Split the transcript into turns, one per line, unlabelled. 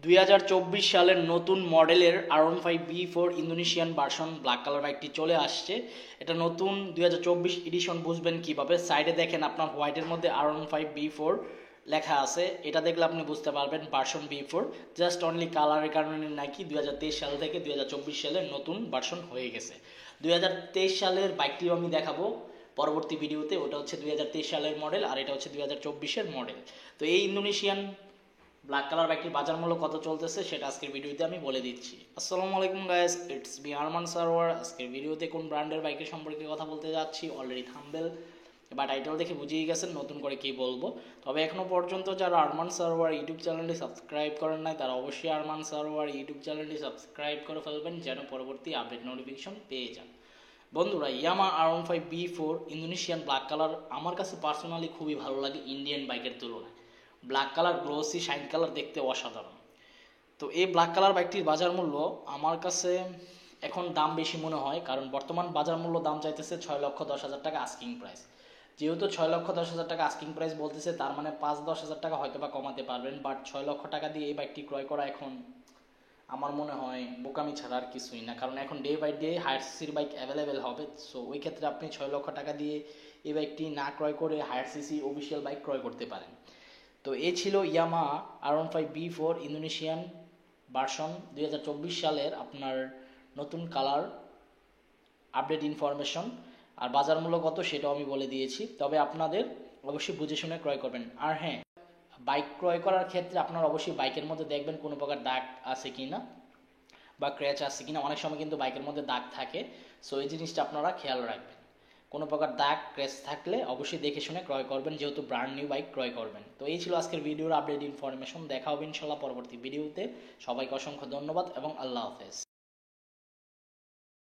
2024 সালের নতুন মডেলের R15B4 Indonesian version black colour বাইকটি চলে আসছে। এটা নতুন 2024 এডিশন বুঝবেন কিভাবে। সাইডে দেখেন আপনার হোয়াইটের মধ্যে R15B4 লেখা আছে, এটা দেখলে আপনি বুঝতে পারবেন ভার্সন B4 জাস্ট অনলি কালারের কারণে নাকি 2023 সাল থেকে 2024 সালের নতুন ভার্সন হয়ে গেছে। 2023 সালের বাইকটিও আমি দেখাবো পরবর্তী ভিডিওতে। ওটা হচ্ছে 2023 সালের মডেল আর এটা হচ্ছে 2024-এর মডেল। তো এই ইন্দোনেশিয়ান ব্ল্যাক কালার বাইকটির বাজার মূল্য কত চলতেছে সেটা আজকের ভিডিওতে আমি বলে দিচ্ছি। আসসালামু আলাইকুম guys, it's me Arman Sarwar. আজকের ভিডিওতে কোন ব্র্যান্ডের বাইকের সম্পর্কে কথা বলতে যাচ্ছি অলরেডি থাম্বনেল বা টাইটেল দেখে বুঝিয়ে গেছেন নতুন করে কি বলবো। তবে এখনো পর্যন্ত যারা আরমান সারোয়ার ইউটিউব চ্যানেলটি সাবস্ক্রাইব করেন নাই তারা অবশ্যই আরমান সারোয়ার ইউটিউব চ্যানেলটি সাবস্ক্রাইব করে ফেলবেন যেন পরবর্তী আপডেট নোটিফিকেশন পেয়ে যান। বন্ধুরা, ইয়ামা R15B4 ইন্দোনেশিয়ান ব্ল্যাক কালার আমার কাছে পার্সোনালি খুবই ভালো লাগে ইন্ডিয়ান বাইকের তুলনায়। Black colour glossy shine colour দেখতে অসাধারণ। তো এই ব্ল্যাক কালার বাইকটির বাজার মূল্য আমার কাছে এখন দাম বেশি মনে হয়, কারণ বর্তমান বাজার মূল্য দাম চাইতেছে 6,10,000 টাকা আস্কিং প্রাইস। যেহেতু 6,10,000 টাকা আস্কিং প্রাইস বলতেছে, তার মানে 5-10,000 টাকা হয়তো বা কমাতে পারবেন, বাট 6 লক্ষ টাকা দিয়ে এই বাইকটি ক্রয় করা এখন আমার মনে হয় বোকামি ছাড়া আর কিছুই না। কারণ এখন ডে বাই ডে হায়ার সিসির বাইক অ্যাভেলেবেল হবে। সো ওই ক্ষেত্রে আপনি 6 লক্ষ টাকা দিয়ে এই বাইকটি না ক্রয় করে হায়ার সিসি অফিসিয়াল বাইক ক্রয় করতে পারেন। তো এই ছিল ইয়ামা R15B4 ইন্দোনেশিয়ান ভার্সন 2024 সালের আপনার নতুন কালার আপডেট ইনফরমেশন। আর বাজার মূল্য কত সেটাও আমি বলে দিয়েছি। তবে আপনাদের অবশ্যই বুঝে শুনে ক্রয় করবেন। আর হ্যাঁ, বাইক ক্রয় করার ক্ষেত্রে আপনার অবশ্যই বাইকের মধ্যে দেখবেন কোনো প্রকার দাগ আছে কিনা বা ক্র্যাচ আছে কিনা। অনেক সময় কিন্তু বাইকের মধ্যে দাগ থাকে, সো এই জিনিসটা আপনারা খেয়াল রাখবেন। কোনো প্রকার দাগ ক্র্যাচ থাকলে অবশ্যই দেখে শুনে ক্রয় করবেন, যেহেতু ব্র্যান্ড নিউ বাইক ক্রয় করবেন। তো এই ছিল আজকের ভিডিওর আপডেট ইনফরমেশন। দেখা হবে ইনশাল্লাহ পরবর্তী ভিডিওতে। সবাইকে অসংখ্য ধন্যবাদ এবং আল্লাহ হাফেজ।